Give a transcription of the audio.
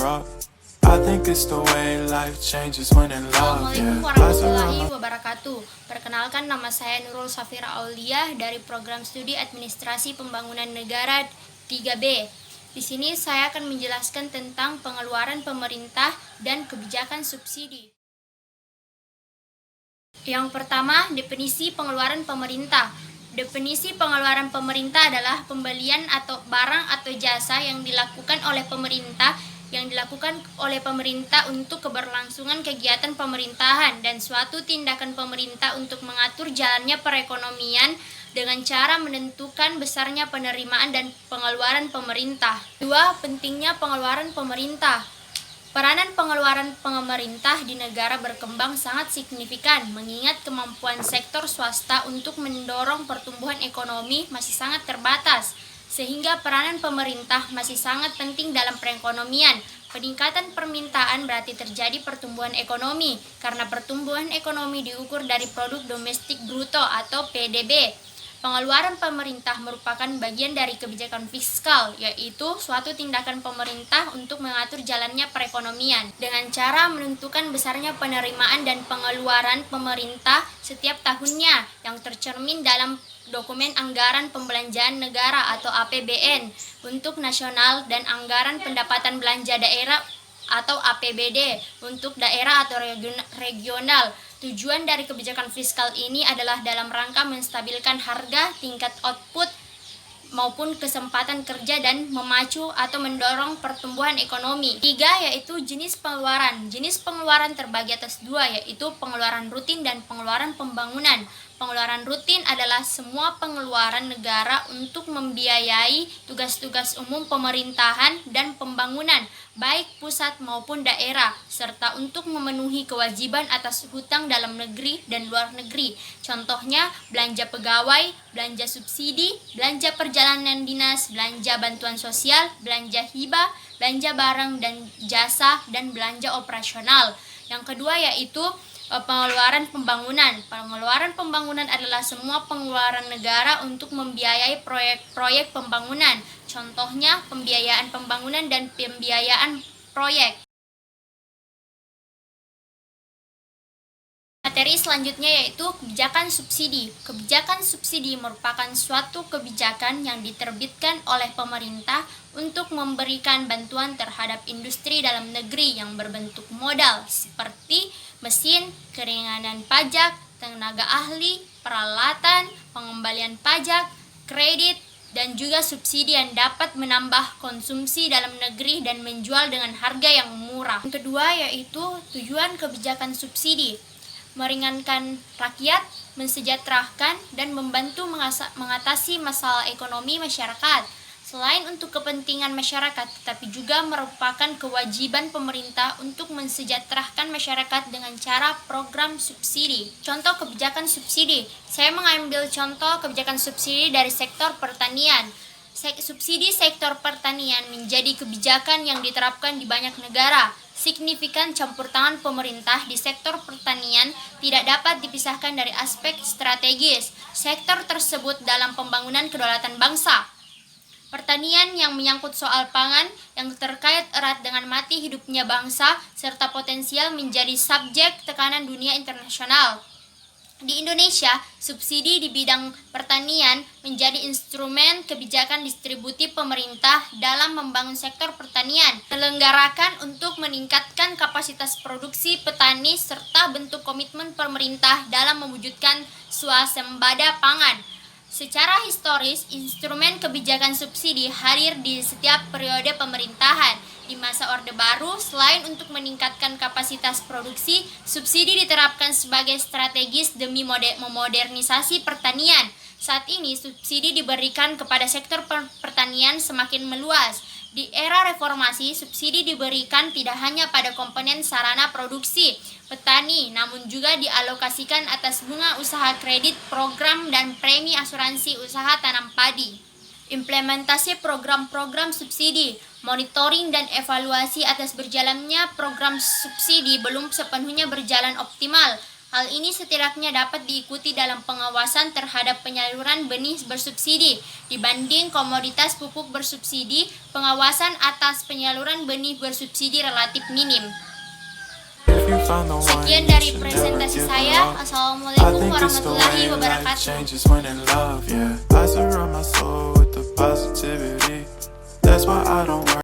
up. I think it's the way life changes when in love. Assalamualaikum warahmatullahi wabarakatuh. Perkenalkan, nama saya Nurul Safira Auliah dari Program Studi Administrasi Pembangunan Negara 3B. Di sini saya akan menjelaskan tentang pengeluaran pemerintah dan kebijakan subsidi. Yang pertama, definisi pengeluaran pemerintah. Definisi pengeluaran pemerintah adalah pembelian atau barang atau jasa yang dilakukan oleh pemerintah untuk keberlangsungan kegiatan pemerintahan dan suatu tindakan pemerintah untuk mengatur jalannya perekonomian dengan cara menentukan besarnya penerimaan dan pengeluaran pemerintah. 2. Pentingnya pengeluaran pemerintah. Peranan pengeluaran pemerintah di negara berkembang sangat signifikan, mengingat kemampuan sektor swasta untuk mendorong pertumbuhan ekonomi masih sangat terbatas, sehingga peranan pemerintah masih sangat penting dalam perekonomian. Peningkatan permintaan berarti terjadi pertumbuhan ekonomi, karena pertumbuhan ekonomi diukur dari produk domestik bruto atau PDB. Pengeluaran pemerintah merupakan bagian dari kebijakan fiskal, yaitu suatu tindakan pemerintah untuk mengatur jalannya perekonomian dengan cara menentukan besarnya penerimaan dan pengeluaran pemerintah setiap tahunnya yang tercermin dalam dokumen anggaran pembelanjaan negara atau APBN untuk nasional dan anggaran pendapatan belanja daerah atau APBD untuk daerah atau regional. Tujuan dari kebijakan fiskal ini adalah dalam rangka menstabilkan harga, tingkat output, maupun kesempatan kerja dan memacu atau mendorong pertumbuhan ekonomi. 3. Yaitu jenis pengeluaran. Jenis pengeluaran terbagi atas 2, yaitu pengeluaran rutin dan pengeluaran pembangunan. Pengeluaran rutin adalah semua pengeluaran negara untuk membiayai tugas-tugas umum pemerintahan dan pembangunan, baik pusat maupun daerah, serta untuk memenuhi kewajiban atas hutang dalam negeri dan luar negeri. Contohnya, belanja pegawai, belanja subsidi, belanja perjalanan dinas, belanja bantuan sosial, belanja hibah, belanja barang dan jasa, dan belanja operasional. Yang kedua yaitu pengeluaran pembangunan. Pengeluaran pembangunan adalah semua pengeluaran negara untuk membiayai proyek-proyek pembangunan. Contohnya, pembiayaan pembangunan dan pembiayaan proyek. Materi selanjutnya yaitu kebijakan subsidi. Kebijakan subsidi merupakan suatu kebijakan yang diterbitkan oleh pemerintah untuk memberikan bantuan terhadap industri dalam negeri yang berbentuk modal seperti mesin, keringanan pajak, tenaga ahli, peralatan, pengembalian pajak, kredit, dan juga subsidi yang dapat menambah konsumsi dalam negeri dan menjual dengan harga yang murah. Yang kedua yaitu tujuan kebijakan subsidi. Meringankan rakyat, mensejahterakan, dan membantu mengatasi masalah ekonomi masyarakat. Selain untuk kepentingan masyarakat, tetapi juga merupakan kewajiban pemerintah untuk mensejahterakan masyarakat dengan cara program subsidi. Contoh kebijakan subsidi. Saya mengambil contoh kebijakan subsidi dari sektor pertanian. Subsidi sektor pertanian menjadi kebijakan yang diterapkan di banyak negara. Signifikan campur tangan pemerintah di sektor pertanian tidak dapat dipisahkan dari aspek strategis sektor tersebut dalam pembangunan kedaulatan bangsa. Pertanian yang menyangkut soal pangan yang terkait erat dengan mati hidupnya bangsa serta potensial menjadi subjek tekanan dunia internasional. Di Indonesia, subsidi di bidang pertanian menjadi instrumen kebijakan distributif pemerintah dalam membangun sektor pertanian, menyelenggarakan untuk meningkatkan kapasitas produksi petani serta bentuk komitmen pemerintah dalam mewujudkan swasembada pangan. Secara historis, instrumen kebijakan subsidi hadir di setiap periode pemerintahan. Di masa Orde Baru, selain untuk meningkatkan kapasitas produksi, subsidi diterapkan sebagai strategis demi memodernisasi pertanian. Saat ini, subsidi diberikan kepada sektor pertanian semakin meluas. Di era reformasi, subsidi diberikan tidak hanya pada komponen sarana produksi petani, namun juga dialokasikan atas bunga usaha kredit, program, dan premi asuransi usaha tanam padi. Implementasi program-program subsidi, monitoring dan evaluasi atas berjalannya program subsidi belum sepenuhnya berjalan optimal. Hal ini setidaknya dapat diikuti dalam pengawasan terhadap penyaluran benih bersubsidi. Dibanding komoditas pupuk bersubsidi, pengawasan atas penyaluran benih bersubsidi relatif minim. If you found the one Sekian you dari should presentasi never give saya. up. I Assalamualaikum think it's the warahmatullahi way life wabarakatuh. changes when in love, yeah. I surround my soul with the positivity. That's why I don't